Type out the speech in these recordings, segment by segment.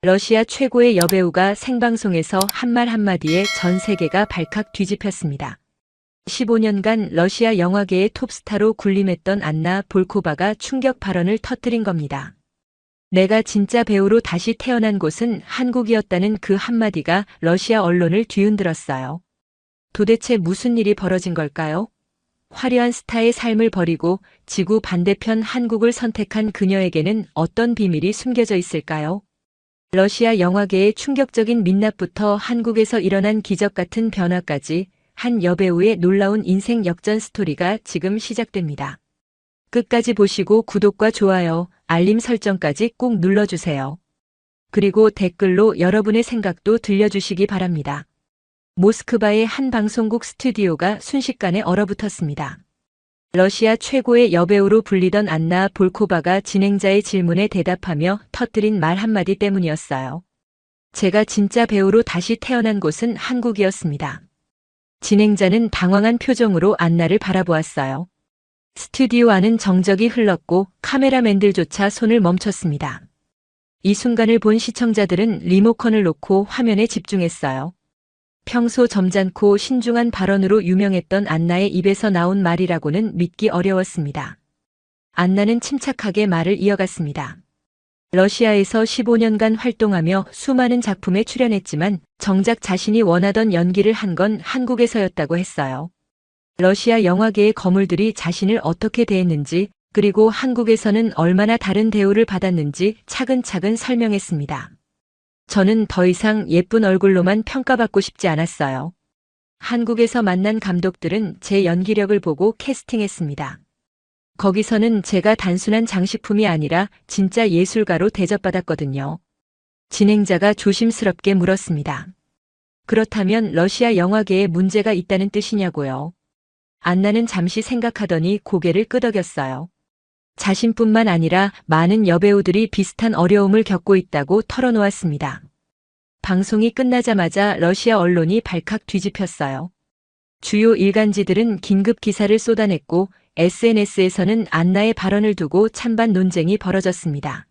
러시아 최고의 여배우가 생방송에서 한 말 한마디에 전 세계가 발칵 뒤집혔습니다. 15년간 러시아 영화계의 톱스타로 군림했던 안나 볼코바가 충격 발언을 터뜨린 겁니다. 내가 진짜 배우로 다시 태어난 곳은 한국이었다는 그 한마디가 러시아 언론을 뒤흔들었어요. 도대체 무슨 일이 벌어진 걸까요? 화려한 스타의 삶을 버리고 지구 반대편 한국을 선택한 그녀에게는 어떤 비밀이 숨겨져 있을까요? 러시아 영화계의 충격적인 민낯부터 한국에서 일어난 기적 같은 변화까지 한 여배우의 놀라운 인생 역전 스토리가 지금 시작됩니다. 끝까지 보시고 구독과 좋아요, 알림 설정까지 꼭 눌러주세요. 그리고 댓글로 여러분의 생각도 들려주시기 바랍니다. 모스크바의 한 방송국 스튜디오가 순식간에 얼어붙었습니다. 러시아 최고의 여배우로 불리던 안나 볼코바가 진행자의 질문에 대답하며 터뜨린 말 한마디 때문이었어요. 제가 진짜 배우로 다시 태어난 곳은 한국이었습니다. 진행자는 당황한 표정으로 안나를 바라보았어요. 스튜디오 안은 정적이 흘렀고 카메라맨들조차 손을 멈췄습니다. 이 순간을 본 시청자들은 리모컨을 놓고 화면에 집중했어요. 평소 점잖고 신중한 발언으로 유명했던 안나의 입에서 나온 말이라고는 믿기 어려웠습니다. 안나는 침착하게 말을 이어갔습니다. 러시아에서 15년간 활동하며 수많은 작품에 출연했지만 정작 자신이 원하던 연기를 한 건 한국에서였다고 했어요. 러시아 영화계의 거물들이 자신을 어떻게 대했는지, 그리고 한국에서는 얼마나 다른 대우를 받았는지 차근차근 설명했습니다. 저는 더 이상 예쁜 얼굴로만 평가받고 싶지 않았어요. 한국에서 만난 감독들은 제 연기력을 보고 캐스팅했습니다. 거기서는 제가 단순한 장식품이 아니라 진짜 예술가로 대접받았거든요. 진행자가 조심스럽게 물었습니다. 그렇다면 러시아 영화계에 문제가 있다는 뜻이냐고요? 안나는 잠시 생각하더니 고개를 끄덕였어요. 자신뿐만 아니라 많은 여배우들이 비슷한 어려움을 겪고 있다고 털어놓았습니다. 방송이 끝나자마자 러시아 언론이 발칵 뒤집혔어요. 주요 일간지들은 긴급 기사를 쏟아냈고 SNS에서는 안나의 발언을 두고 찬반 논쟁이 벌어졌습니다.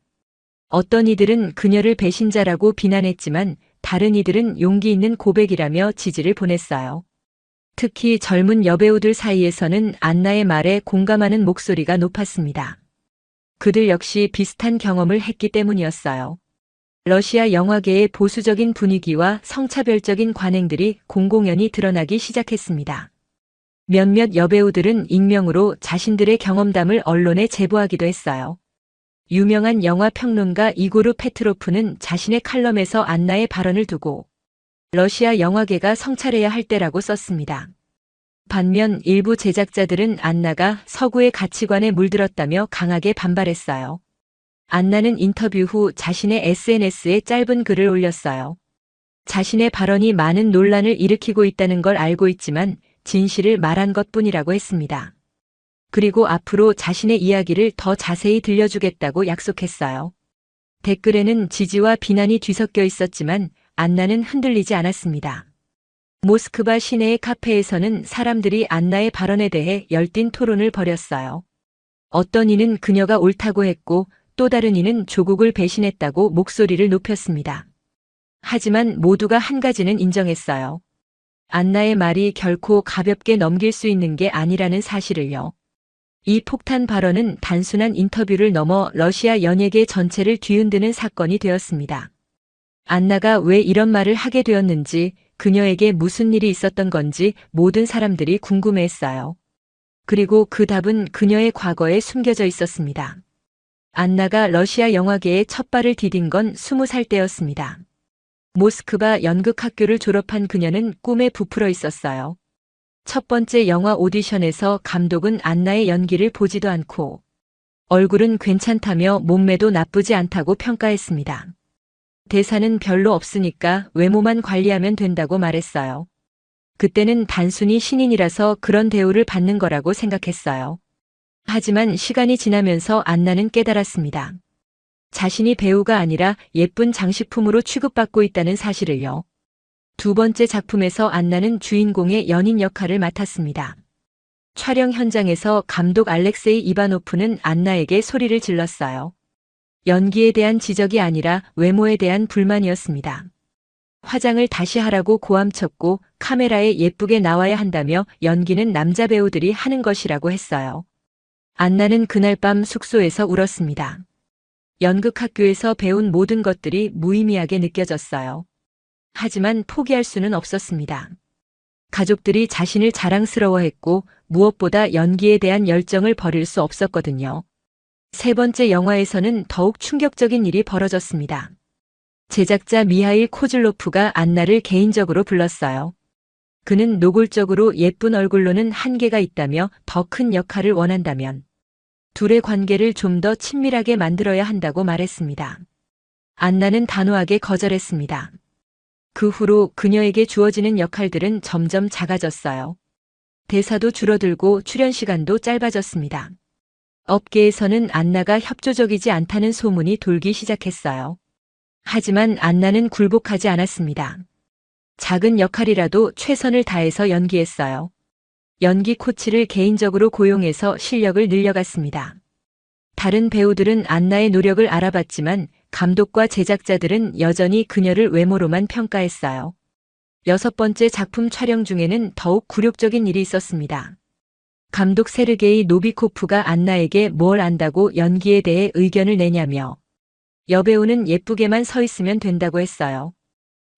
어떤 이들은 그녀를 배신자라고 비난했지만 다른 이들은 용기 있는 고백이라며 지지를 보냈어요. 특히 젊은 여배우들 사이에서는 안나의 말에 공감하는 목소리가 높았습니다. 그들 역시 비슷한 경험을 했기 때문이었어요. 러시아 영화계의 보수적인 분위기와 성차별적인 관행들이 공공연히 드러나기 시작했습니다. 몇몇 여배우들은 익명으로 자신들의 경험담을 언론에 제보하기도 했어요. 유명한 영화 평론가 이고르 페트로프는 자신의 칼럼에서 안나의 발언을 두고 러시아 영화계가 성찰해야 할 때라고 썼습니다. 반면 일부 제작자들은 안나가 서구의 가치관에 물들었다며 강하게 반발했어요. 안나는 인터뷰 후 자신의 SNS에 짧은 글을 올렸어요. 자신의 발언이 많은 논란을 일으키고 있다는 걸 알고 있지만 진실을 말한 것뿐이라고 했습니다. 그리고 앞으로 자신의 이야기를 더 자세히 들려주겠다고 약속했어요. 댓글에는 지지와 비난이 뒤섞여 있었지만 안나는 흔들리지 않았습니다. 모스크바 시내의 카페에서는 사람들이 안나의 발언에 대해 열띤 토론을 벌였어요. 어떤 이는 그녀가 옳다고 했고 또 다른 이는 조국을 배신했다고 목소리를 높였습니다. 하지만 모두가 한 가지는 인정했어요. 안나의 말이 결코 가볍게 넘길 수 있는 게 아니라는 사실을요. 이 폭탄 발언은 단순한 인터뷰를 넘어 러시아 연예계 전체를 뒤흔드는 사건이 되었습니다. 안나가 왜 이런 말을 하게 되었는지, 그녀에게 무슨 일이 있었던 건지 모든 사람들이 궁금해했어요. 그리고 그 답은 그녀의 과거에 숨겨져 있었습니다. 안나가 러시아 영화계에 첫 발을 디딘 건 20살 때였습니다. 모스크바 연극학교를 졸업한 그녀는 꿈에 부풀어 있었어요. 첫 번째 영화 오디션에서 감독은 안나의 연기를 보지도 않고 얼굴은 괜찮다며 몸매도 나쁘지 않다고 평가했습니다. 대사는 별로 없으니까 외모만 관리하면 된다고 말했어요. 그때는 단순히 신인이라서 그런 대우를 받는 거라고 생각했어요. 하지만 시간이 지나면서 안나는 깨달았습니다. 자신이 배우가 아니라 예쁜 장식품으로 취급받고 있다는 사실을요. 두 번째 작품에서 안나는 주인공의 연인 역할을 맡았습니다. 촬영 현장에서 감독 알렉세이 이바노프는 안나에게 소리를 질렀어요. 연기에 대한 지적이 아니라 외모에 대한 불만이었습니다. 화장을 다시 하라고 고함쳤고 카메라에 예쁘게 나와야 한다며 연기는 남자 배우들이 하는 것이라고 했어요. 안나는 그날 밤 숙소에서 울었습니다. 연극학교에서 배운 모든 것들이 무의미하게 느껴졌어요. 하지만 포기할 수는 없었습니다. 가족들이 자신을 자랑스러워했고 무엇보다 연기에 대한 열정을 버릴 수 없었거든요. 세 번째 영화에서는 더욱 충격적인 일이 벌어졌습니다. 제작자 미하일 코즐로프가 안나를 개인적으로 불렀어요. 그는 노골적으로 예쁜 얼굴로는 한계가 있다며 더 큰 역할을 원한다면 둘의 관계를 좀 더 친밀하게 만들어야 한다고 말했습니다. 안나는 단호하게 거절했습니다. 그 후로 그녀에게 주어지는 역할들은 점점 작아졌어요. 대사도 줄어들고 출연 시간도 짧아졌습니다. 업계에서는 안나가 협조적이지 않다는 소문이 돌기 시작했어요. 하지만 안나는 굴복하지 않았습니다. 작은 역할이라도 최선을 다해서 연기했어요. 연기 코치를 개인적으로 고용해서 실력을 늘려갔습니다. 다른 배우들은 안나의 노력을 알아봤지만 감독과 제작자들은 여전히 그녀를 외모로만 평가했어요. 여섯 번째 작품 촬영 중에는 더욱 굴욕적인 일이 있었습니다. 감독 세르게이 노비코프가 안나에게 뭘 안다고 연기에 대해 의견을 내냐며 여배우는 예쁘게만 서 있으면 된다고 했어요.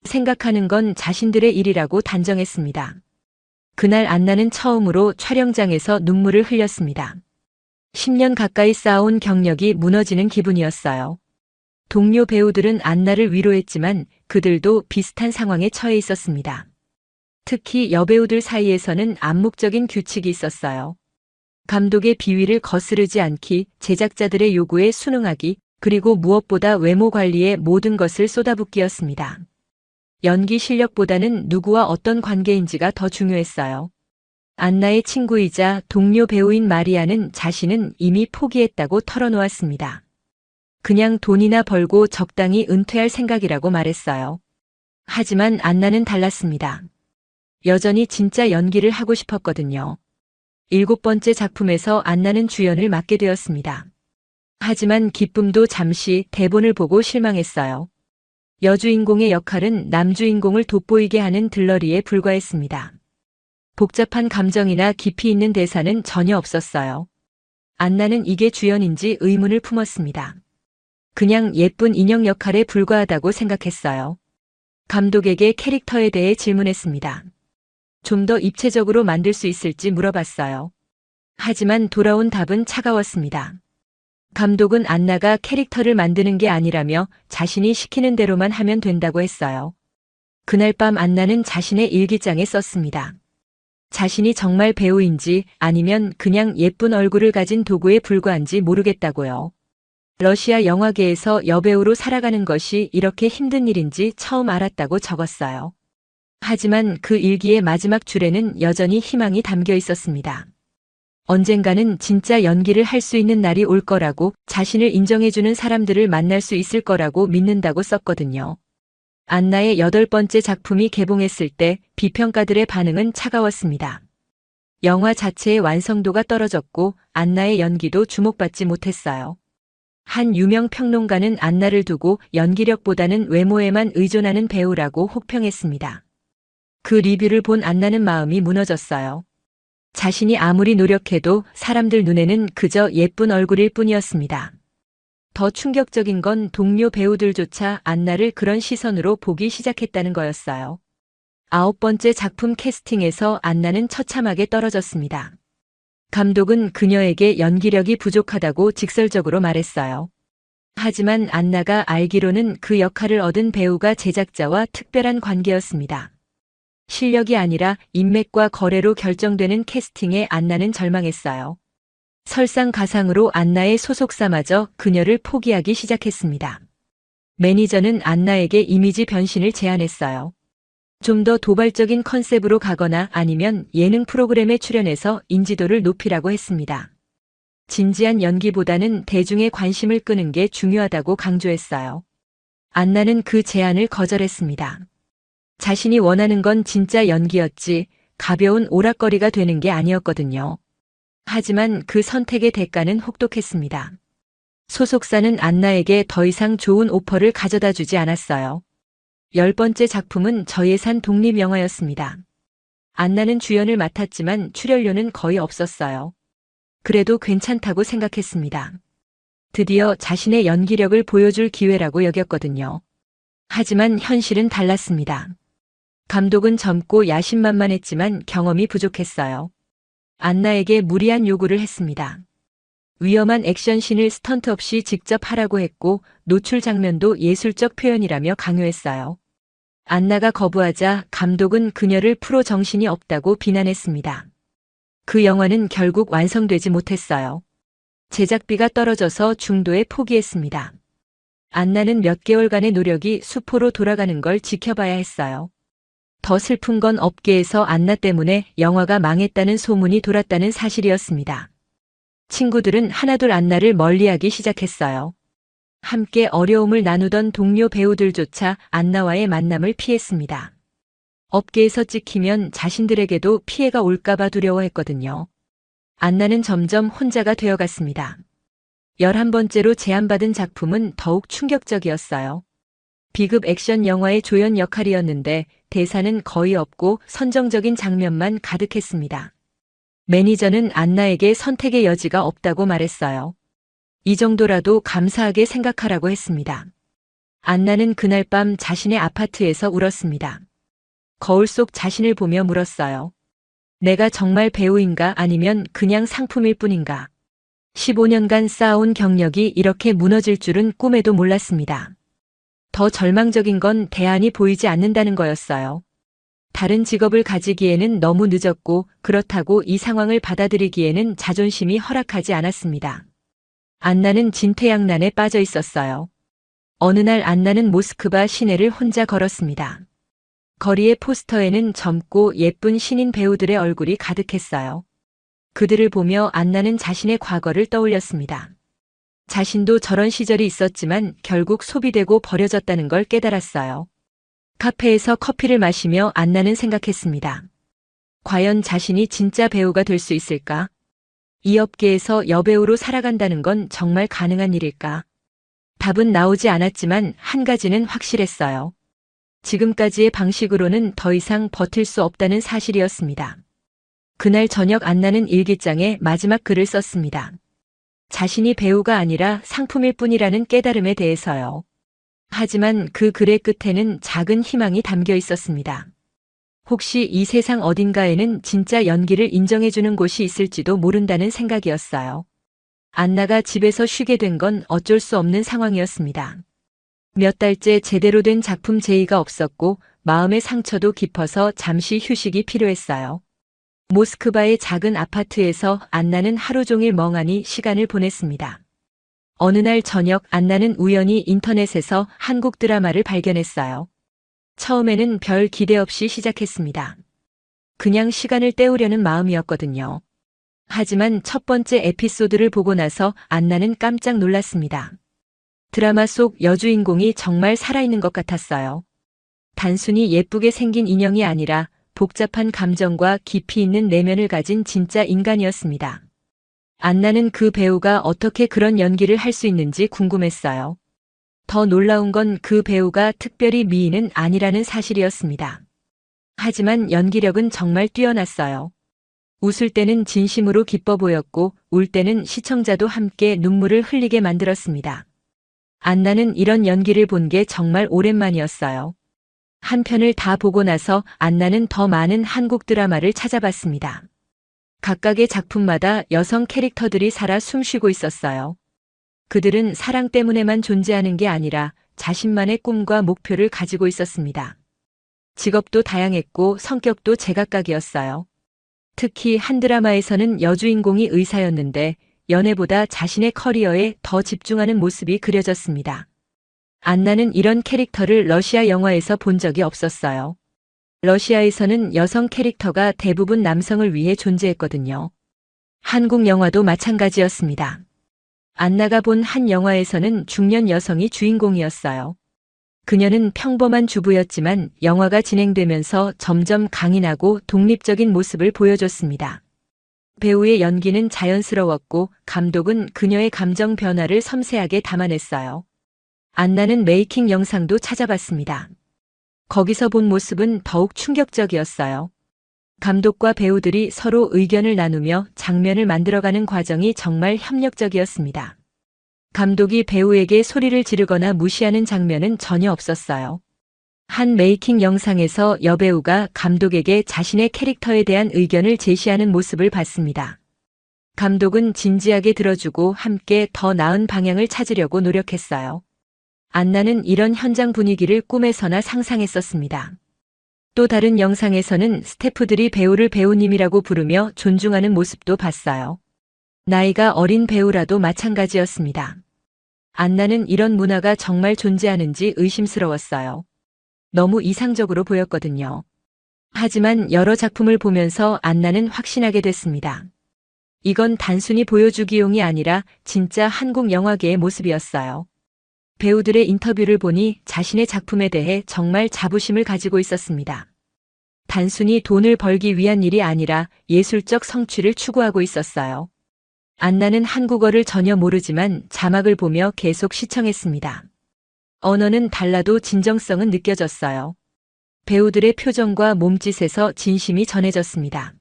생각하는 건 자신들의 일이라고 단정했습니다. 그날 안나는 처음으로 촬영장에서 눈물을 흘렸습니다. 10년 가까이 쌓아온 경력이 무너지는 기분이었어요. 동료 배우들은 안나를 위로했지만 그들도 비슷한 상황에 처해 있었습니다. 특히 여배우들 사이에서는 암묵적인 규칙이 있었어요. 감독의 비위를 거스르지 않기, 제작자들의 요구에 순응하기, 그리고 무엇보다 외모 관리에 모든 것을 쏟아붓기였습니다. 연기 실력보다는 누구와 어떤 관계인지가 더 중요했어요. 안나의 친구이자 동료 배우인 마리아는 자신은 이미 포기했다고 털어놓았습니다. 그냥 돈이나 벌고 적당히 은퇴할 생각이라고 말했어요. 하지만 안나는 달랐습니다. 여전히 진짜 연기를 하고 싶었거든요. 7번째 작품에서 안나는 주연을 맡게 되었습니다. 하지만 기쁨도 잠시 대본을 보고 실망했어요. 여주인공의 역할은 남주인공을 돋보이게 하는 들러리에 불과했습니다. 복잡한 감정이나 깊이 있는 대사는 전혀 없었어요. 안나는 이게 주연인지 의문을 품었습니다. 그냥 예쁜 인형 역할에 불과하다고 생각했어요. 감독에게 캐릭터에 대해 질문했습니다. 좀 더 입체적으로 만들 수 있을지 물어봤어요. 하지만 돌아온 답은 차가웠습니다. 감독은 안나가 캐릭터를 만드는 게 아니라며 자신이 시키는 대로만 하면 된다고 했어요. 그날 밤 안나는 자신의 일기장에 썼습니다. 자신이 정말 배우인지 아니면 그냥 예쁜 얼굴을 가진 도구에 불과한지 모르겠다고요. 러시아 영화계에서 여배우로 살아가는 것이 이렇게 힘든 일인지 처음 알았다고 적었어요. 하지만 그 일기의 마지막 줄에는 여전히 희망이 담겨 있었습니다. 언젠가는 진짜 연기를 할 수 있는 날이 올 거라고, 자신을 인정해주는 사람들을 만날 수 있을 거라고 믿는다고 썼거든요. 안나의 8번째 작품이 개봉했을 때 비평가들의 반응은 차가웠습니다. 영화 자체의 완성도가 떨어졌고 안나의 연기도 주목받지 못했어요. 한 유명 평론가는 안나를 두고 연기력보다는 외모에만 의존하는 배우라고 혹평했습니다. 그 리뷰를 본 안나는 마음이 무너졌어요. 자신이 아무리 노력해도 사람들 눈에는 그저 예쁜 얼굴일 뿐이었습니다. 더 충격적인 건 동료 배우들조차 안나를 그런 시선으로 보기 시작했다는 거였어요. 9번째 작품 캐스팅에서 안나는 처참하게 떨어졌습니다. 감독은 그녀에게 연기력이 부족하다고 직설적으로 말했어요. 하지만 안나가 알기로는 그 역할을 얻은 배우가 제작자와 특별한 관계였습니다. 실력이 아니라 인맥과 거래로 결정되는 캐스팅에 안나는 절망했어요. 설상가상으로 안나의 소속사마저 그녀를 포기하기 시작했습니다. 매니저는 안나에게 이미지 변신을 제안했어요. 좀 더 도발적인 컨셉으로 가거나 아니면 예능 프로그램에 출연해서 인지도를 높이라고 했습니다. 진지한 연기보다는 대중의 관심을 끄는 게 중요하다고 강조했어요. 안나는 그 제안을 거절했습니다. 자신이 원하는 건 진짜 연기였지 가벼운 오락거리가 되는 게 아니었거든요. 하지만 그 선택의 대가는 혹독했습니다. 소속사는 안나에게 더 이상 좋은 오퍼를 가져다 주지 않았어요. 10번째 작품은 저예산 독립 영화였습니다. 안나는 주연을 맡았지만 출연료는 거의 없었어요. 그래도 괜찮다고 생각했습니다. 드디어 자신의 연기력을 보여줄 기회라고 여겼거든요. 하지만 현실은 달랐습니다. 감독은 젊고 야심만만했지만 경험이 부족했어요. 안나에게 무리한 요구를 했습니다. 위험한 액션씬을 스턴트 없이 직접 하라고 했고 노출 장면도 예술적 표현이라며 강요했어요. 안나가 거부하자 감독은 그녀를 프로 정신이 없다고 비난했습니다. 그 영화는 결국 완성되지 못했어요. 제작비가 떨어져서 중도에 포기했습니다. 안나는 몇 개월간의 노력이 수포로 돌아가는 걸 지켜봐야 했어요. 더 슬픈 건 업계에서 안나 때문에 영화가 망했다는 소문이 돌았다는 사실이었습니다. 친구들은 하나둘 안나를 멀리하기 시작했어요. 함께 어려움을 나누던 동료 배우들조차 안나와의 만남을 피했습니다. 업계에서 찍히면 자신들에게도 피해가 올까봐 두려워했거든요. 안나는 점점 혼자가 되어갔습니다. 11번째로 제안받은 작품은 더욱 충격적이었어요. B급 액션 영화의 조연 역할이었는데 대사는 거의 없고 선정적인 장면만 가득했습니다. 매니저는 안나에게 선택의 여지가 없다고 말했어요. 이 정도라도 감사하게 생각하라고 했습니다. 안나는 그날 밤 자신의 아파트에서 울었습니다. 거울 속 자신을 보며 물었어요. 내가 정말 배우인가 아니면 그냥 상품일 뿐인가. 15년간 쌓아온 경력이 이렇게 무너질 줄은 꿈에도 몰랐습니다. 더 절망적인 건 대안이 보이지 않는다는 거였어요. 다른 직업을 가지기에는 너무 늦었고 그렇다고 이 상황을 받아들이기에는 자존심이 허락하지 않았습니다. 안나는 진퇴양난에 빠져 있었어요. 어느 날 안나는 모스크바 시내를 혼자 걸었습니다. 거리의 포스터에는 젊고 예쁜 신인 배우들의 얼굴이 가득했어요. 그들을 보며 안나는 자신의 과거를 떠올렸습니다. 자신도 저런 시절이 있었지만 결국 소비되고 버려졌다는 걸 깨달았어요. 카페에서 커피를 마시며 안나는 생각했습니다. 과연 자신이 진짜 배우가 될 수 있을까? 이 업계에서 여배우로 살아간다는 건 정말 가능한 일일까? 답은 나오지 않았지만 한 가지는 확실했어요. 지금까지의 방식으로는 더 이상 버틸 수 없다는 사실이었습니다. 그날 저녁 안나는 일기장에 마지막 글을 썼습니다. 자신이 배우가 아니라 상품일 뿐이라는 깨달음에 대해서요. 하지만 그 글의 끝에는 작은 희망이 담겨 있었습니다. 혹시 이 세상 어딘가에는 진짜 연기를 인정해주는 곳이 있을지도 모른다는 생각이었어요. 안나가 집에서 쉬게 된 건 어쩔 수 없는 상황이었습니다. 몇 달째 제대로 된 작품 제의가 없었고 마음의 상처도 깊어서 잠시 휴식이 필요했어요. 모스크바의 작은 아파트에서 안나는 하루 종일 멍하니 시간을 보냈습니다. 어느 날 저녁 안나는 우연히 인터넷에서 한국 드라마를 발견했어요. 처음에는 별 기대 없이 시작했습니다. 그냥 시간을 때우려는 마음이었거든요. 하지만 첫 번째 에피소드를 보고 나서 안나는 깜짝 놀랐습니다. 드라마 속 여주인공이 정말 살아있는 것 같았어요. 단순히 예쁘게 생긴 인형이 아니라 복잡한 감정과 깊이 있는 내면을 가진 진짜 인간이었습니다. 안나는 그 배우가 어떻게 그런 연기를 할 수 있는지 궁금했어요. 더 놀라운 건 그 배우가 특별히 미인은 아니라는 사실이었습니다. 하지만 연기력은 정말 뛰어났어요. 웃을 때는 진심으로 기뻐 보였고 울 때는 시청자도 함께 눈물을 흘리게 만들었습니다. 안나는 이런 연기를 본 게 정말 오랜만이었어요. 한 편을 다 보고 나서 안나는 더 많은 한국 드라마를 찾아봤습니다. 각각의 작품마다 여성 캐릭터들이 살아 숨쉬고 있었어요. 그들은 사랑 때문에만 존재하는 게 아니라 자신만의 꿈과 목표를 가지고 있었습니다. 직업도 다양했고 성격도 제각각이었어요. 특히 한 드라마에서는 여주인공이 의사였는데 연애보다 자신의 커리어에 더 집중하는 모습이 그려졌습니다. 안나는 이런 캐릭터를 러시아 영화에서 본 적이 없었어요. 러시아에서는 여성 캐릭터가 대부분 남성을 위해 존재했거든요. 한국 영화도 마찬가지였습니다. 안나가 본 한 영화에서는 중년 여성이 주인공이었어요. 그녀는 평범한 주부였지만 영화가 진행되면서 점점 강인하고 독립적인 모습을 보여줬습니다. 배우의 연기는 자연스러웠고 감독은 그녀의 감정 변화를 섬세하게 담아냈어요. 안나는 메이킹 영상도 찾아봤습니다. 거기서 본 모습은 더욱 충격적이었어요. 감독과 배우들이 서로 의견을 나누며 장면을 만들어가는 과정이 정말 협력적이었습니다. 감독이 배우에게 소리를 지르거나 무시하는 장면은 전혀 없었어요. 한 메이킹 영상에서 여배우가 감독에게 자신의 캐릭터에 대한 의견을 제시하는 모습을 봤습니다. 감독은 진지하게 들어주고 함께 더 나은 방향을 찾으려고 노력했어요. 안나는 이런 현장 분위기를 꿈에서나 상상했었습니다. 또 다른 영상에서는 스태프들이 배우를 배우님이라고 부르며 존중하는 모습도 봤어요. 나이가 어린 배우라도 마찬가지였습니다. 안나는 이런 문화가 정말 존재하는지 의심스러웠어요. 너무 이상적으로 보였거든요. 하지만 여러 작품을 보면서 안나는 확신하게 됐습니다. 이건 단순히 보여주기용이 아니라 진짜 한국 영화계의 모습이었어요. 배우들의 인터뷰를 보니 자신의 작품에 대해 정말 자부심을 가지고 있었습니다. 단순히 돈을 벌기 위한 일이 아니라 예술적 성취를 추구하고 있었어요. 안나는 한국어를 전혀 모르지만 자막을 보며 계속 시청했습니다. 언어는 달라도 진정성은 느껴졌어요. 배우들의 표정과 몸짓에서 진심이 전해졌습니다.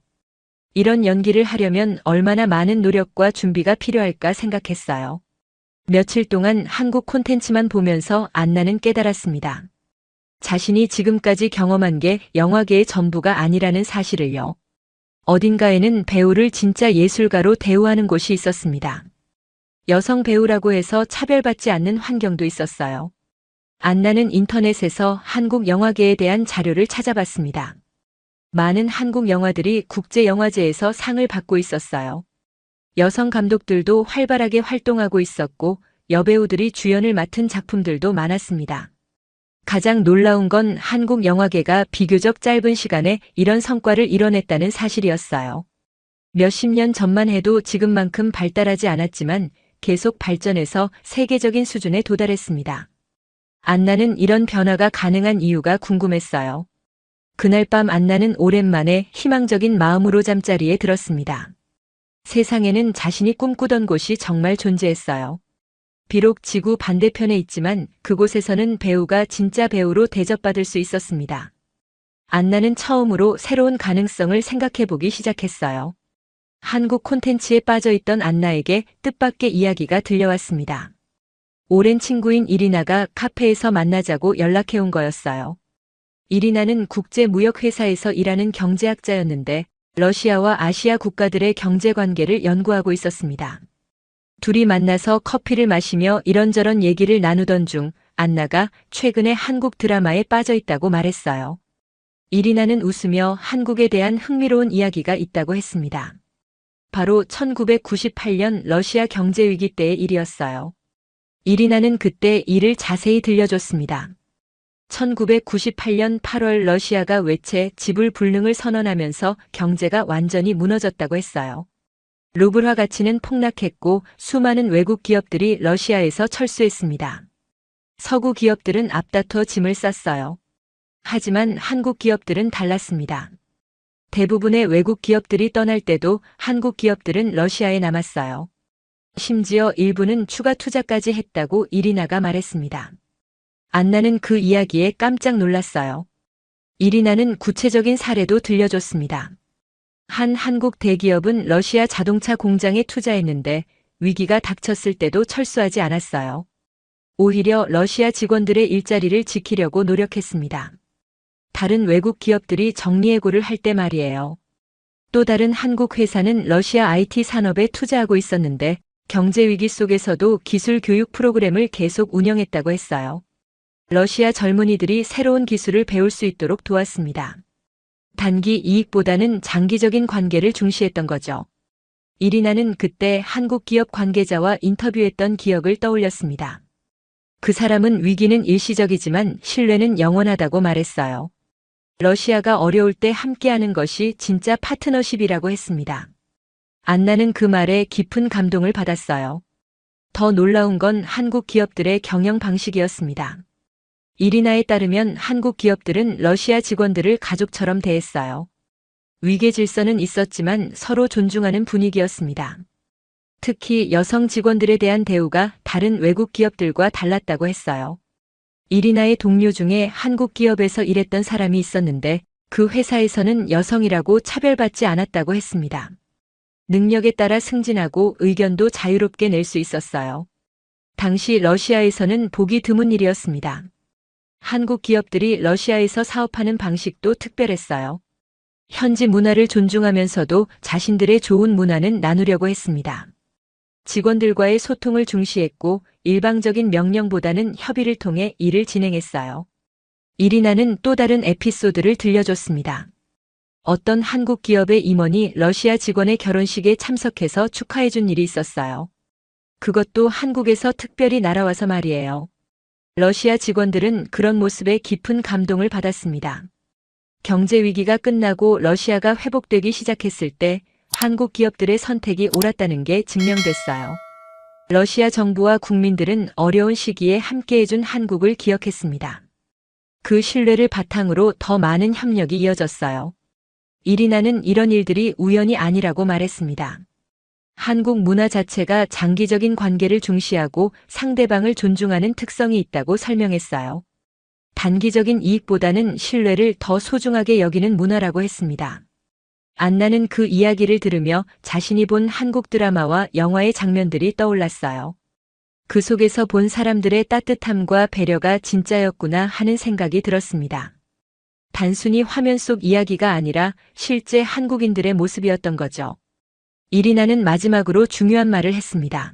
이런 연기를 하려면 얼마나 많은 노력과 준비가 필요할까 생각했어요. 며칠 동안 한국 콘텐츠만 보면서 안나는 깨달았습니다. 자신이 지금까지 경험한 게 영화계의 전부가 아니라는 사실을요. 어딘가에는 배우를 진짜 예술가로 대우하는 곳이 있었습니다. 여성 배우라고 해서 차별받지 않는 환경도 있었어요. 안나는 인터넷에서 한국 영화계에 대한 자료를 찾아봤습니다. 많은 한국 영화들이 국제영화제에서 상을 받고 있었어요. 여성 감독들도 활발하게 활동하고 있었고 여배우들이 주연을 맡은 작품들도 많았습니다. 가장 놀라운 건 한국 영화계가 비교적 짧은 시간에 이런 성과를 이뤄냈다는 사실이었어요. 몇십 년 전만 해도 지금만큼 발달하지 않았지만 계속 발전해서 세계적인 수준에 도달했습니다. 안나는 이런 변화가 가능한 이유가 궁금했어요. 그날 밤 안나는 오랜만에 희망적인 마음으로 잠자리에 들었습니다. 세상에는 자신이 꿈꾸던 곳이 정말 존재했어요. 비록 지구 반대편에 있지만 그곳에서는 배우가 진짜 배우로 대접받을 수 있었습니다. 안나는 처음으로 새로운 가능성을 생각해보기 시작했어요. 한국 콘텐츠에 빠져있던 안나에게 뜻밖의 이야기가 들려왔습니다. 오랜 친구인 이리나가 카페에서 만나자고 연락해온 거였어요. 이리나는 국제무역회사에서 일하는 경제학자였는데 러시아와 아시아 국가들의 경제관계를 연구하고 있었습니다. 둘이 만나서 커피를 마시며 이런저런 얘기를 나누던 중 안나가 최근에 한국 드라마에 빠져있다고 말했어요. 이리나는 웃으며 한국에 대한 흥미로운 이야기가 있다고 했습니다. 바로 1998년 러시아 경제위기 때의 일이었어요. 이리나는 그때 일을 자세히 들려줬습니다. 1998년 8월 러시아가 외채 지불 불능을 선언하면서 경제가 완전히 무너졌다고 했어요. 루블화 가치는 폭락했고 수많은 외국 기업들이 러시아에서 철수했습니다. 서구 기업들은 앞다퉈 짐을 쌌어요. 하지만 한국 기업들은 달랐습니다. 대부분의 외국 기업들이 떠날 때도 한국 기업들은 러시아에 남았어요. 심지어 일부는 추가 투자까지 했다고 이리나가 말했습니다. 안나는 그 이야기에 깜짝 놀랐어요. 이리나는 구체적인 사례도 들려줬습니다. 한 한국 대기업은 러시아 자동차 공장에 투자했는데 위기가 닥쳤을 때도 철수하지 않았어요. 오히려 러시아 직원들의 일자리를 지키려고 노력했습니다. 다른 외국 기업들이 정리해고를 할 때 말이에요. 또 다른 한국 회사는 러시아 IT 산업에 투자하고 있었는데 경제 위기 속에서도 기술 교육 프로그램을 계속 운영했다고 했어요. 러시아 젊은이들이 새로운 기술을 배울 수 있도록 도왔습니다. 단기 이익보다는 장기적인 관계를 중시했던 거죠. 이리나는 그때 한국 기업 관계자와 인터뷰했던 기억을 떠올렸습니다. 그 사람은 위기는 일시적이지만 신뢰는 영원하다고 말했어요. 러시아가 어려울 때 함께하는 것이 진짜 파트너십이라고 했습니다. 안나는 그 말에 깊은 감동을 받았어요. 더 놀라운 건 한국 기업들의 경영 방식이었습니다. 이리나에 따르면 한국 기업들은 러시아 직원들을 가족처럼 대했어요. 위계 질서는 있었지만 서로 존중하는 분위기였습니다. 특히 여성 직원들에 대한 대우가 다른 외국 기업들과 달랐다고 했어요. 이리나의 동료 중에 한국 기업에서 일했던 사람이 있었는데 그 회사에서는 여성이라고 차별받지 않았다고 했습니다. 능력에 따라 승진하고 의견도 자유롭게 낼 수 있었어요. 당시 러시아에서는 보기 드문 일이었습니다. 한국 기업들이 러시아에서 사업하는 방식도 특별했어요. 현지 문화를 존중하면서도 자신들의 좋은 문화는 나누려고 했습니다. 직원들과의 소통을 중시했고 일방적인 명령보다는 협의를 통해 일을 진행했어요. 이리나는 또 다른 에피소드를 들려줬습니다. 어떤 한국 기업의 임원이 러시아 직원의 결혼식에 참석해서 축하해준 일이 있었어요. 그것도 한국에서 특별히 날아와서 말이에요. 러시아 직원들은 그런 모습에 깊은 감동을 받았습니다. 경제 위기가 끝나고 러시아가 회복되기 시작했을 때 한국 기업들의 선택이 옳았다는 게 증명됐어요. 러시아 정부와 국민들은 어려운 시기에 함께해준 한국을 기억했습니다. 그 신뢰를 바탕으로 더 많은 협력이 이어졌어요. 이리나는 이런 일들이 우연이 아니라고 말했습니다. 한국 문화 자체가 장기적인 관계를 중시하고 상대방을 존중하는 특성이 있다고 설명했어요. 단기적인 이익보다는 신뢰를 더 소중하게 여기는 문화라고 했습니다. 안나는 그 이야기를 들으며 자신이 본 한국 드라마와 영화의 장면들이 떠올랐어요. 그 속에서 본 사람들의 따뜻함과 배려가 진짜였구나 하는 생각이 들었습니다. 단순히 화면 속 이야기가 아니라 실제 한국인들의 모습이었던 거죠. 이리나는 마지막으로 중요한 말을 했습니다.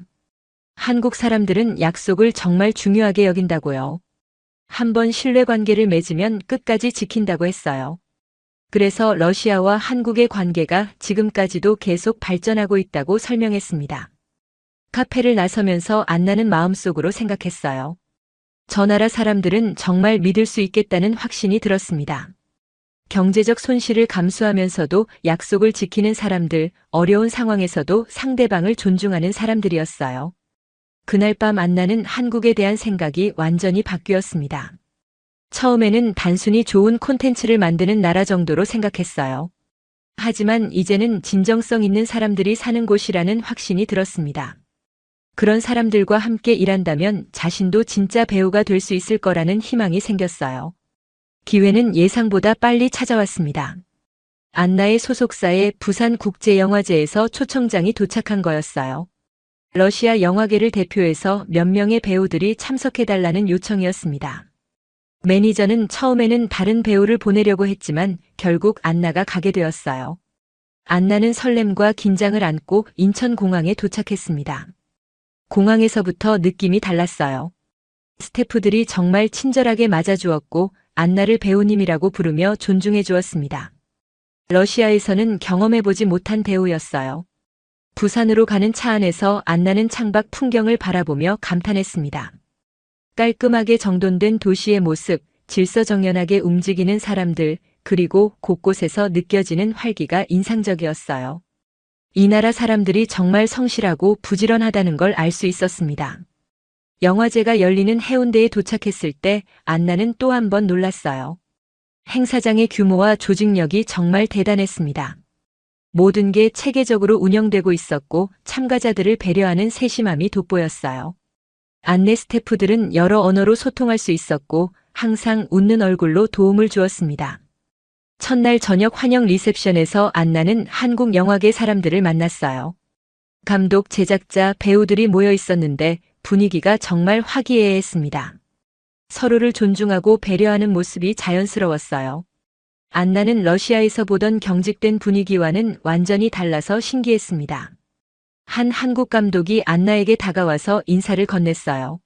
한국 사람들은 약속을 정말 중요하게 여긴다고요. 한번 신뢰관계를 맺으면 끝까지 지킨다고 했어요. 그래서 러시아와 한국의 관계가 지금까지도 계속 발전하고 있다고 설명했습니다. 카페를 나서면서 안나는 마음속으로 생각했어요. 저 나라 사람들은 정말 믿을 수 있겠다는 확신이 들었습니다. 경제적 손실을 감수하면서도 약속을 지키는 사람들, 어려운 상황에서도 상대방을 존중하는 사람들이었어요. 그날 밤 안나는 한국에 대한 생각이 완전히 바뀌었습니다. 처음에는 단순히 좋은 콘텐츠를 만드는 나라 정도로 생각했어요. 하지만 이제는 진정성 있는 사람들이 사는 곳이라는 확신이 들었습니다. 그런 사람들과 함께 일한다면 자신도 진짜 배우가 될 수 있을 거라는 희망이 생겼어요. 기회는 예상보다 빨리 찾아왔습니다. 안나의 소속사의 부산국제영화제에서 초청장이 도착한 거였어요. 러시아 영화계를 대표해서 몇 명의 배우들이 참석해달라는 요청이었습니다. 매니저는 처음에는 다른 배우를 보내려고 했지만 결국 안나가 가게 되었어요. 안나는 설렘과 긴장을 안고 인천공항에 도착했습니다. 공항에서부터 느낌이 달랐어요. 스태프들이 정말 친절하게 맞아주었고 안나를 배우님이라고 부르며 존중해 주었습니다. 러시아에서는 경험해보지 못한 배우였어요. 부산으로 가는 차 안에서 안나는 창밖 풍경을 바라보며 감탄했습니다. 깔끔하게 정돈된 도시의 모습, 질서정연하게 움직이는 사람들, 그리고 곳곳에서 느껴지는 활기가 인상적이었어요. 이 나라 사람들이 정말 성실하고 부지런하다는 걸 알 수 있었습니다. 영화제가 열리는 해운대에 도착했을 때 안나는 또 한 번 놀랐어요. 행사장의 규모와 조직력이 정말 대단했습니다. 모든 게 체계적으로 운영되고 있었고 참가자들을 배려하는 세심함이 돋보였어요. 안내 스태프들은 여러 언어로 소통할 수 있었고 항상 웃는 얼굴로 도움을 주었습니다. 첫날 저녁 환영 리셉션에서 안나는 한국 영화계 사람들을 만났어요. 감독, 제작자, 배우들이 모여 있었는데 분위기가 정말 화기애애했습니다. 서로를 존중하고 배려하는 모습이 자연스러웠어요. 안나는 러시아에서 보던 경직된 분위기와는 완전히 달라서 신기했습니다. 한 한국 감독이 안나에게 다가와서 인사를 건넸어요.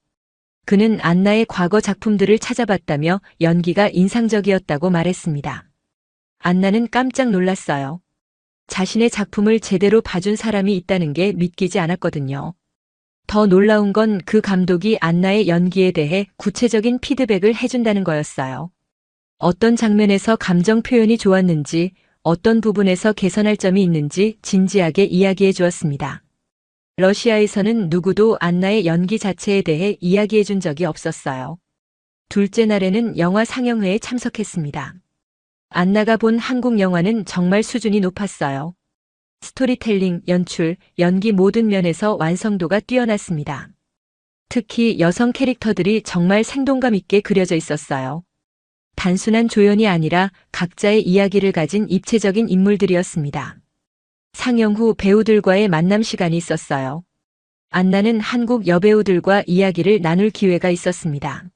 그는 안나의 과거 작품들을 찾아봤다며 연기가 인상적이었다고 말했습니다. 안나는 깜짝 놀랐어요. 자신의 작품을 제대로 봐준 사람이 있다는 게 믿기지 않았거든요. 더 놀라운 건 그 감독이 안나의 연기에 대해 구체적인 피드백을 해준다는 거였어요. 어떤 장면에서 감정 표현이 좋았는지, 어떤 부분에서 개선할 점이 있는지 진지하게 이야기해 주었습니다. 러시아에서는 누구도 안나의 연기 자체에 대해 이야기해 준 적이 없었어요. 둘째 날에는 영화 상영회에 참석했습니다. 안나가 본 한국 영화는 정말 수준이 높았어요. 스토리텔링, 연출, 연기 모든 면에서 완성도가 뛰어났습니다. 특히 여성 캐릭터들이 정말 생동감 있게 그려져 있었어요. 단순한 조연이 아니라 각자의 이야기를 가진 입체적인 인물들이었습니다. 상영 후 배우들과의 만남 시간이 있었어요. 안나는 한국 여배우들과 이야기를 나눌 기회가 있었습니다.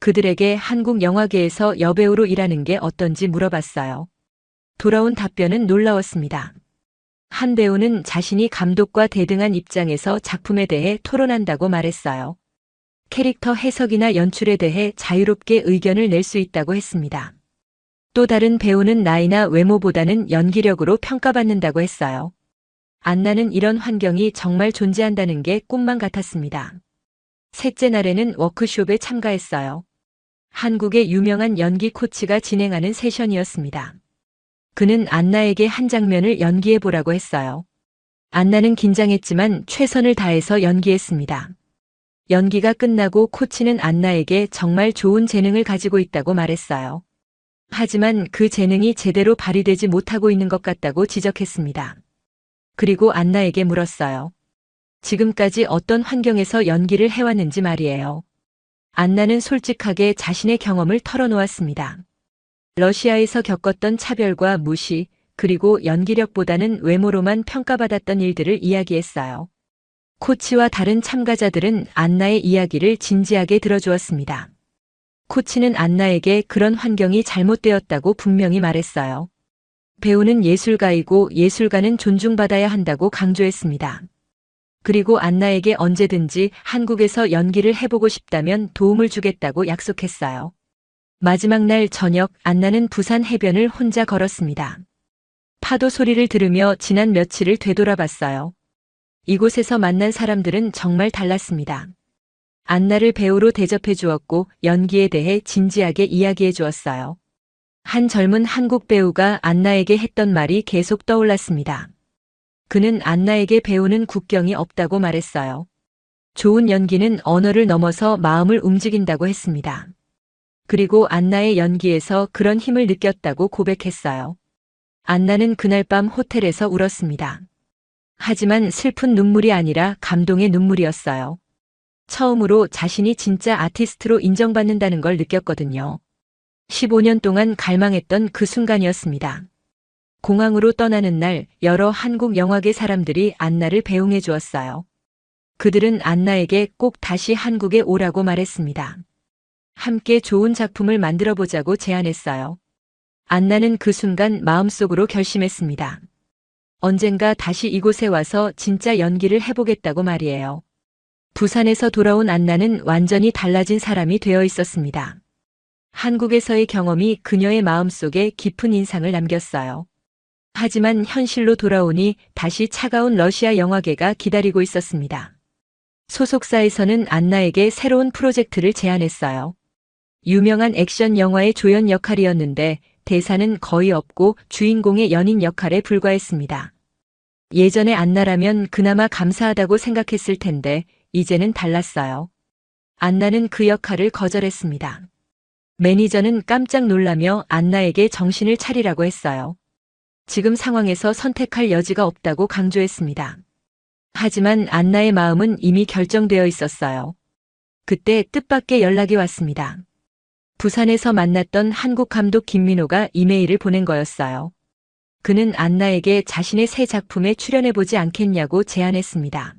그들에게 한국 영화계에서 여배우로 일하는 게 어떤지 물어봤어요. 돌아온 답변은 놀라웠습니다. 한 배우는 자신이 감독과 대등한 입장에서 작품에 대해 토론한다고 말했어요. 캐릭터 해석이나 연출에 대해 자유롭게 의견을 낼 수 있다고 했습니다. 또 다른 배우는 나이나 외모보다는 연기력으로 평가받는다고 했어요. 안나는 이런 환경이 정말 존재한다는 게 꿈만 같았습니다. 셋째 날에는 워크숍에 참가했어요. 한국의 유명한 연기 코치가 진행하는 세션이었습니다. 그는 안나에게 한 장면을 연기해보라고 했어요. 안나는 긴장했지만 최선을 다해서 연기했습니다. 연기가 끝나고 코치는 안나에게 정말 좋은 재능을 가지고 있다고 말했어요. 하지만 그 재능이 제대로 발휘되지 못하고 있는 것 같다고 지적했습니다. 그리고 안나에게 물었어요. 지금까지 어떤 환경에서 연기를 해왔는지 말이에요. 안나는 솔직하게 자신의 경험을 털어놓았습니다. 러시아에서 겪었던 차별과 무시, 그리고 연기력보다는 외모로만 평가받았던 일들을 이야기했어요. 코치와 다른 참가자들은 안나의 이야기를 진지하게 들어주었습니다. 코치는 안나에게 그런 환경이 잘못되었다고 분명히 말했어요. 배우는 예술가이고 예술가는 존중받아야 한다고 강조했습니다. 그리고 안나에게 언제든지 한국에서 연기를 해보고 싶다면 도움을 주겠다고 약속했어요. 마지막 날 저녁 안나는 부산 해변을 혼자 걸었습니다. 파도 소리를 들으며 지난 며칠을 되돌아봤어요. 이곳에서 만난 사람들은 정말 달랐습니다. 안나를 배우로 대접해 주었고 연기에 대해 진지하게 이야기해 주었어요. 한 젊은 한국 배우가 안나에게 했던 말이 계속 떠올랐습니다. 그는 안나에게 배우는 국경이 없다고 말했어요. 좋은 연기는 언어를 넘어서 마음을 움직인다고 했습니다. 그리고 안나의 연기에서 그런 힘을 느꼈다고 고백했어요. 안나는 그날 밤 호텔에서 울었습니다. 하지만 슬픈 눈물이 아니라 감동의 눈물이었어요. 처음으로 자신이 진짜 아티스트로 인정받는다는 걸 느꼈거든요. 15년 동안 갈망했던 그 순간이었습니다. 공항으로 떠나는 날 여러 한국 영화계 사람들이 안나를 배웅해 주었어요. 그들은 안나에게 꼭 다시 한국에 오라고 말했습니다. 함께 좋은 작품을 만들어 보자고 제안했어요. 안나는 그 순간 마음속으로 결심했습니다. 언젠가 다시 이곳에 와서 진짜 연기를 해보겠다고 말이에요. 부산에서 돌아온 안나는 완전히 달라진 사람이 되어 있었습니다. 한국에서의 경험이 그녀의 마음속에 깊은 인상을 남겼어요. 하지만 현실로 돌아오니 다시 차가운 러시아 영화계가 기다리고 있었습니다. 소속사에서는 안나에게 새로운 프로젝트를 제안했어요. 유명한 액션 영화의 조연 역할이었는데 대사는 거의 없고 주인공의 연인 역할에 불과했습니다. 예전에 안나라면 그나마 감사하다고 생각했을 텐데 이제는 달랐어요. 안나는 그 역할을 거절했습니다. 매니저는 깜짝 놀라며 안나에게 정신을 차리라고 했어요. 지금 상황에서 선택할 여지가 없다고 강조했습니다. 하지만 안나의 마음은 이미 결정되어 있었어요. 그때 뜻밖의 연락이 왔습니다. 부산에서 만났던 한국 감독 김민호가 이메일을 보낸 거였어요. 그는 안나에게 자신의 새 작품에 출연해보지 않겠냐고 제안했습니다.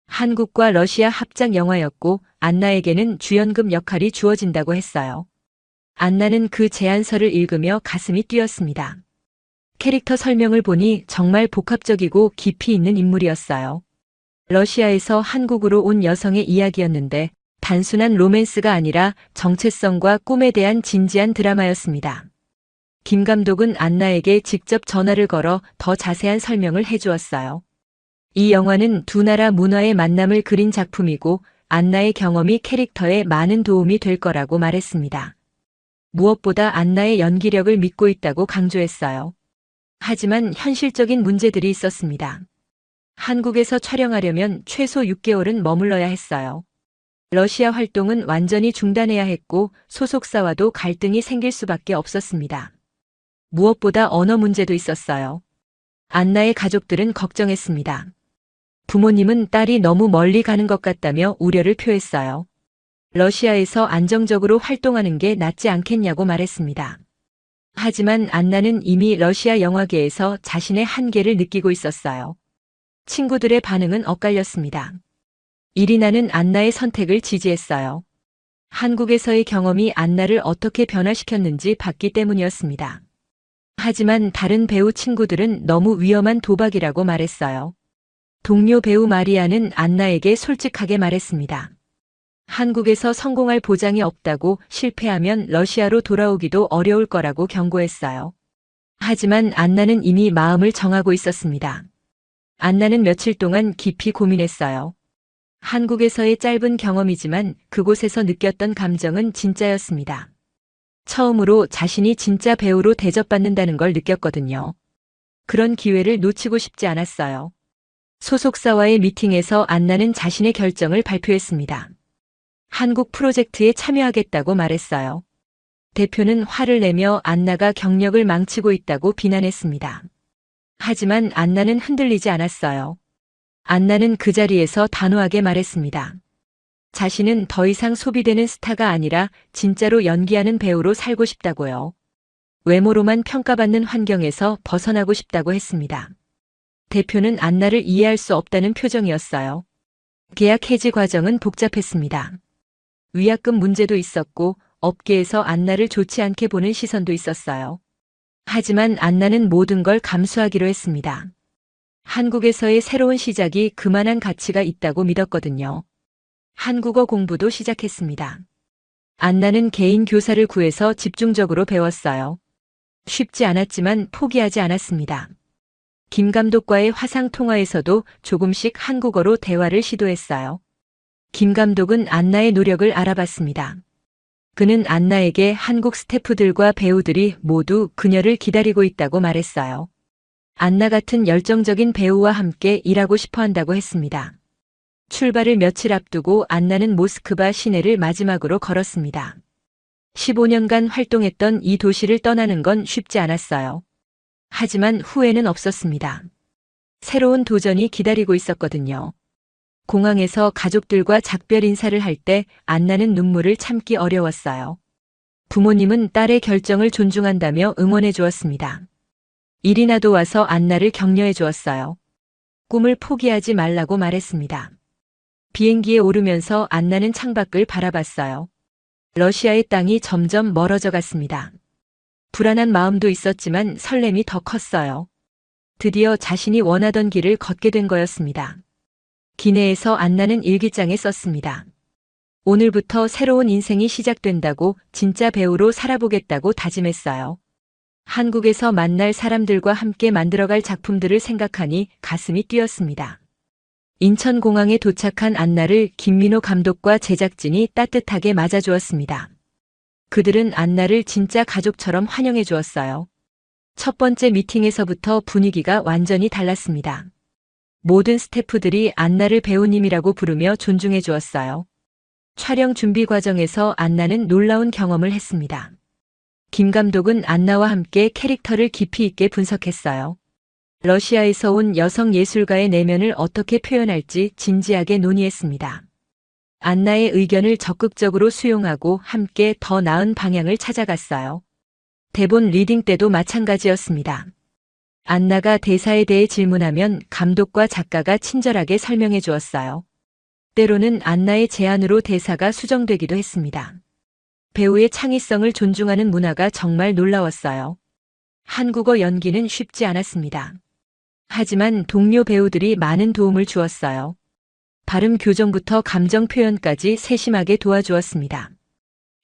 한국과 러시아 합작 영화였고 안나에게는 주연급 역할이 주어진다고 했어요. 안나는 그 제안서를 읽으며 가슴이 뛰었습니다. 캐릭터 설명을 보니 정말 복합적이고 깊이 있는 인물이었어요. 러시아에서 한국으로 온 여성의 이야기였는데 단순한 로맨스가 아니라 정체성과 꿈에 대한 진지한 드라마였습니다. 김 감독은 안나에게 직접 전화를 걸어 더 자세한 설명을 해주었어요. 이 영화는 두 나라 문화의 만남을 그린 작품이고 안나의 경험이 캐릭터에 많은 도움이 될 거라고 말했습니다. 무엇보다 안나의 연기력을 믿고 있다고 강조했어요. 하지만 현실적인 문제들이 있었습니다. 한국에서 촬영하려면 최소 6개월은 머물러야 했어요. 러시아 활동은 완전히 중단해야 했고 소속사와도 갈등이 생길 수밖에 없었습니다. 무엇보다 언어 문제도 있었어요. 안나의 가족들은 걱정했습니다. 부모님은 딸이 너무 멀리 가는 것 같다며 우려를 표했어요. 러시아에서 안정적으로 활동하는 게 낫지 않겠냐고 말했습니다. 하지만 안나는 이미 러시아 영화계에서 자신의 한계를 느끼고 있었어요. 친구들의 반응은 엇갈렸습니다. 이리나는 안나의 선택을 지지했어요. 한국에서의 경험이 안나를 어떻게 변화시켰는지 봤기 때문이었습니다. 하지만 다른 배우 친구들은 너무 위험한 도박이라고 말했어요. 동료 배우 마리아는 안나에게 솔직하게 말했습니다. 한국에서 성공할 보장이 없다고, 실패하면 러시아로 돌아오기도 어려울 거라고 경고했어요. 하지만 안나는 이미 마음을 정하고 있었습니다. 안나는 며칠 동안 깊이 고민했어요. 한국에서의 짧은 경험이지만 그곳에서 느꼈던 감정은 진짜였습니다. 처음으로 자신이 진짜 배우로 대접받는다는 걸 느꼈거든요. 그런 기회를 놓치고 싶지 않았어요. 소속사와의 미팅에서 안나는 자신의 결정을 발표했습니다. 한국 프로젝트에 참여하겠다고 말했어요. 대표는 화를 내며 안나가 경력을 망치고 있다고 비난했습니다. 하지만 안나는 흔들리지 않았어요. 안나는 그 자리에서 단호하게 말했습니다. 자신은 더 이상 소비되는 스타가 아니라 진짜로 연기하는 배우로 살고 싶다고요. 외모로만 평가받는 환경에서 벗어나고 싶다고 했습니다. 대표는 안나를 이해할 수 없다는 표정이었어요. 계약 해지 과정은 복잡했습니다. 위약금 문제도 있었고 업계에서 안나를 좋지 않게 보는 시선도 있었어요. 하지만 안나는 모든 걸 감수하기로 했습니다. 한국에서의 새로운 시작이 그만한 가치가 있다고 믿었거든요. 한국어 공부도 시작했습니다. 안나는 개인 교사를 구해서 집중적으로 배웠어요. 쉽지 않았지만 포기하지 않았습니다. 김 감독과의 화상 통화에서도 조금씩 한국어로 대화를 시도했어요. 김 감독은 안나의 노력을 알아봤습니다. 그는 안나에게 한국 스태프들과 배우들이 모두 그녀를 기다리고 있다고 말했어요. 안나 같은 열정적인 배우와 함께 일하고 싶어 한다고 했습니다. 출발을 며칠 앞두고 안나는 모스크바 시내를 마지막으로 걸었습니다. 15년간 활동했던 이 도시를 떠나는 건 쉽지 않았어요. 하지만 후회는 없었습니다. 새로운 도전이 기다리고 있었거든요. 공항에서 가족들과 작별 인사를 할 때 안나는 눈물을 참기 어려웠어요. 부모님은 딸의 결정을 존중한다며 응원해 주었습니다. 이리나도 와서 안나를 격려해 주었어요. 꿈을 포기하지 말라고 말했습니다. 비행기에 오르면서 안나는 창밖을 바라봤어요. 러시아의 땅이 점점 멀어져 갔습니다. 불안한 마음도 있었지만 설렘이 더 컸어요. 드디어 자신이 원하던 길을 걷게 된 거였습니다. 기내에서 안나는 일기장에 썼습니다. 오늘부터 새로운 인생이 시작된다고, 진짜 배우로 살아보겠다고 다짐했어요. 한국에서 만날 사람들과 함께 만들어갈 작품들을 생각하니 가슴이 뛰었습니다. 인천공항에 도착한 안나를 김민호 감독과 제작진이 따뜻하게 맞아주었습니다. 그들은 안나를 진짜 가족처럼 환영해 주었어요. 첫 번째 미팅에서부터 분위기가 완전히 달랐습니다. 모든 스태프들이 안나를 배우님이라고 부르며 존중해 주었어요. 촬영 준비 과정에서 안나는 놀라운 경험을 했습니다. 김 감독은 안나와 함께 캐릭터를 깊이 있게 분석했어요. 러시아에서 온 여성 예술가의 내면을 어떻게 표현할지 진지하게 논의했습니다. 안나의 의견을 적극적으로 수용하고 함께 더 나은 방향을 찾아갔어요. 대본 리딩 때도 마찬가지였습니다. 안나가 대사에 대해 질문하면 감독과 작가가 친절하게 설명해 주었어요. 때로는 안나의 제안으로 대사가 수정되기도 했습니다. 배우의 창의성을 존중하는 문화가 정말 놀라웠어요. 한국어 연기는 쉽지 않았습니다. 하지만 동료 배우들이 많은 도움을 주었어요. 발음 교정부터 감정 표현까지 세심하게 도와주었습니다.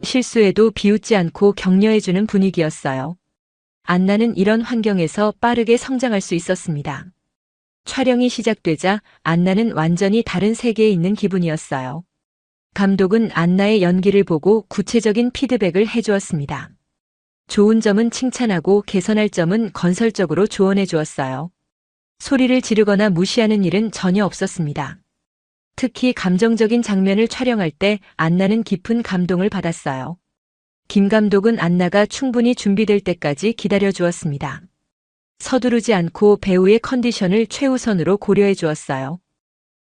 실수에도 비웃지 않고 격려해주는 분위기였어요. 안나는 이런 환경에서 빠르게 성장할 수 있었습니다. 촬영이 시작되자 안나는 완전히 다른 세계에 있는 기분이었어요. 감독은 안나의 연기를 보고 구체적인 피드백을 해주었습니다. 좋은 점은 칭찬하고 개선할 점은 건설적으로 조언해 주었어요. 소리를 지르거나 무시하는 일은 전혀 없었습니다. 특히 감정적인 장면을 촬영할 때 안나는 깊은 감동을 받았어요. 김 감독은 안나가 충분히 준비될 때까지 기다려 주었습니다. 서두르지 않고 배우의 컨디션을 최우선으로 고려해 주었어요.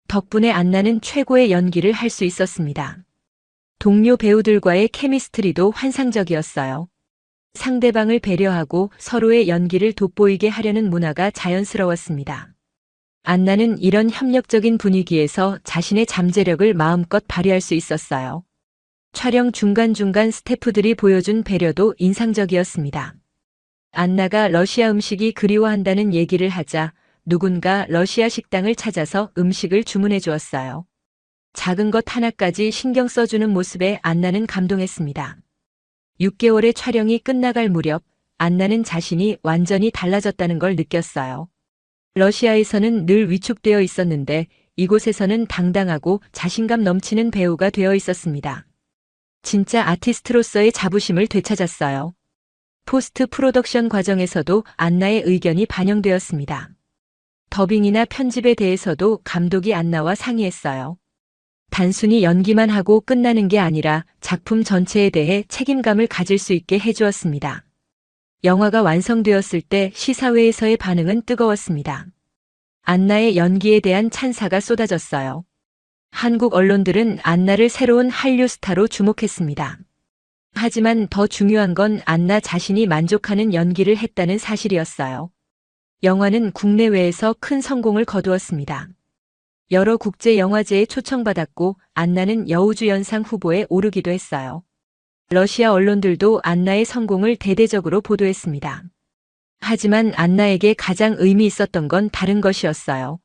덕분에 안나는 최고의 연기를 할 수 있었습니다. 동료 배우들과의 케미스트리도 환상적이었어요. 상대방을 배려하고 서로의 연기를 돋보이게 하려는 문화가 자연스러웠습니다. 안나는 이런 협력적인 분위기에서 자신의 잠재력을 마음껏 발휘할 수 있었어요. 촬영 중간중간 스태프들이 보여준 배려도 인상적이었습니다. 안나가 러시아 음식이 그리워한다는 얘기를 하자 누군가 러시아 식당을 찾아서 음식을 주문해 주었어요. 작은 것 하나까지 신경 써주는 모습에 안나는 감동했습니다. 6개월의 촬영이 끝나갈 무렵 안나는 자신이 완전히 달라졌다는 걸 느꼈어요. 러시아에서는 늘 위축되어 있었는데 이곳에서는 당당하고 자신감 넘치는 배우가 되어 있었습니다. 진짜 아티스트로서의 자부심을 되찾았어요. 포스트 프로덕션 과정에서도 안나의 의견이 반영되었습니다. 더빙이나 편집에 대해서도 감독이 안나와 상의했어요. 단순히 연기만 하고 끝나는 게 아니라 작품 전체에 대해 책임감을 가질 수 있게 해주었습니다. 영화가 완성되었을 때 시사회에서의 반응은 뜨거웠습니다. 안나의 연기에 대한 찬사가 쏟아졌어요. 한국 언론들은 안나를 새로운 한류 스타로 주목했습니다. 하지만 더 중요한 건 안나 자신이 만족하는 연기를 했다는 사실이었어요. 영화는 국내외에서 큰 성공을 거두었습니다. 여러 국제 영화제에 초청받았고 안나는 여우주연상 후보에 오르기도 했어요. 러시아 언론들도 안나의 성공을 대대적으로 보도했습니다. 하지만 안나에게 가장 의미 있었던 건 다른 것이었어요.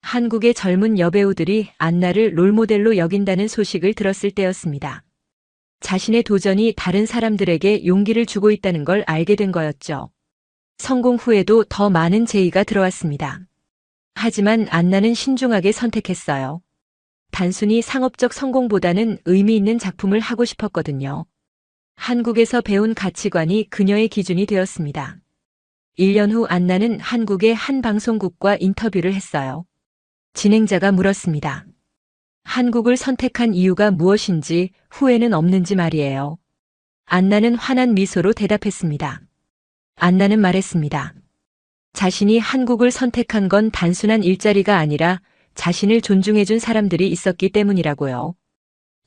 한국의 젊은 여배우들이 안나를 롤모델로 여긴다는 소식을 들었을 때였습니다. 자신의 도전이 다른 사람들에게 용기를 주고 있다는 걸 알게 된 거였죠. 성공 후에도 더 많은 제의가 들어왔습니다. 하지만 안나는 신중하게 선택했어요. 단순히 상업적 성공보다는 의미 있는 작품을 하고 싶었거든요. 한국에서 배운 가치관이 그녀의 기준이 되었습니다. 1년 후 안나는 한국의 한 방송국과 인터뷰를 했어요. 진행자가 물었습니다. 한국을 선택한 이유가 무엇인지 후회는 없는지 말이에요. 안나는 환한 미소로 대답했습니다. 안나는 말했습니다. 자신이 한국을 선택한 건 단순한 일자리가 아니라 자신을 존중해준 사람들이 있었기 때문이라고요.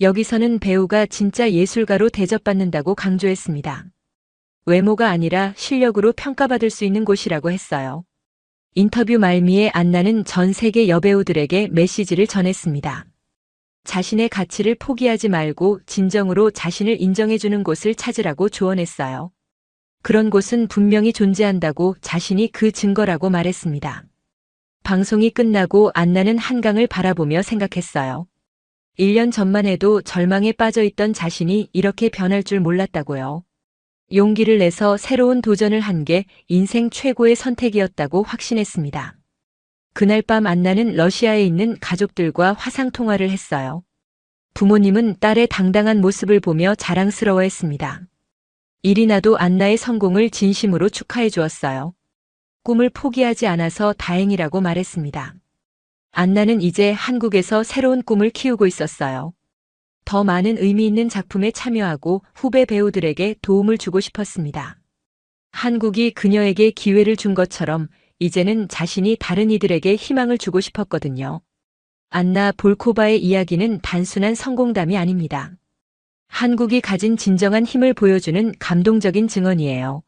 여기서는 배우가 진짜 예술가로 대접받는다고 강조했습니다. 외모가 아니라 실력으로 평가받을 수 있는 곳이라고 했어요. 인터뷰 말미에 안나는 전 세계 여배우들에게 메시지를 전했습니다. 자신의 가치를 포기하지 말고 진정으로 자신을 인정해주는 곳을 찾으라고 조언했어요. 그런 곳은 분명히 존재한다고 자신이 그 증거라고 말했습니다. 방송이 끝나고 안나는 한강을 바라보며 생각했어요. 1년 전만 해도 절망에 빠져있던 자신이 이렇게 변할 줄 몰랐다고요. 용기를 내서 새로운 도전을 한 게 인생 최고의 선택이었다고 확신했습니다. 그날 밤 안나는 러시아에 있는 가족들과 화상통화를 했어요. 부모님은 딸의 당당한 모습을 보며 자랑스러워했습니다. 이리나도 안나의 성공을 진심으로 축하해 주었어요. 꿈을 포기하지 않아서 다행이라고 말했습니다. 안나는 이제 한국에서 새로운 꿈을 키우고 있었어요. 더 많은 의미 있는 작품에 참여하고 후배 배우들에게 도움을 주고 싶었습니다. 한국이 그녀에게 기회를 준 것처럼 이제는 자신이 다른 이들에게 희망을 주고 싶었거든요. 안나 볼코바의 이야기는 단순한 성공담이 아닙니다. 한국이 가진 진정한 힘을 보여주는 감동적인 증언이에요.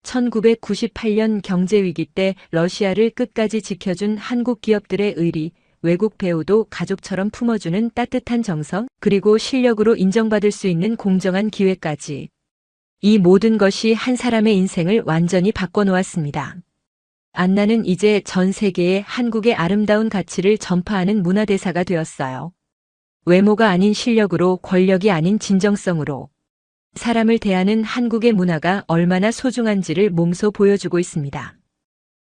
1998년 경제위기 때 러시아를 끝까지 지켜준 한국 기업들의 의리, 외국 배우도 가족처럼 품어주는 따뜻한 정성, 그리고 실력으로 인정받을 수 있는 공정한 기회까지. 이 모든 것이 한 사람의 인생을 완전히 바꿔놓았습니다. 안나는 이제 전 세계에 한국의 아름다운 가치를 전파하는 문화대사가 되었어요. 외모가 아닌 실력으로, 권력이 아닌 진정성으로 사람을 대하는 한국의 문화가 얼마나 소중한지를 몸소 보여주고 있습니다.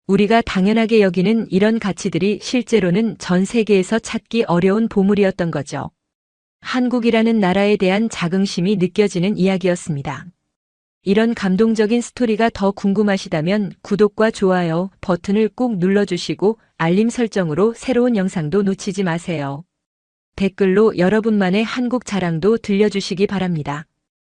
우리가 당연하게 여기는 이런 가치들이 실제로는 전 세계에서 찾기 어려운 보물이었던 거죠. 한국이라는 나라에 대한 자긍심이 느껴지는 이야기였습니다. 이런 감동적인 스토리가 더 궁금하시다면 구독과 좋아요 버튼을 꾹 눌러주시고 알림 설정으로 새로운 영상도 놓치지 마세요. 댓글로 여러분만의 한국 자랑도 들려주시기 바랍니다.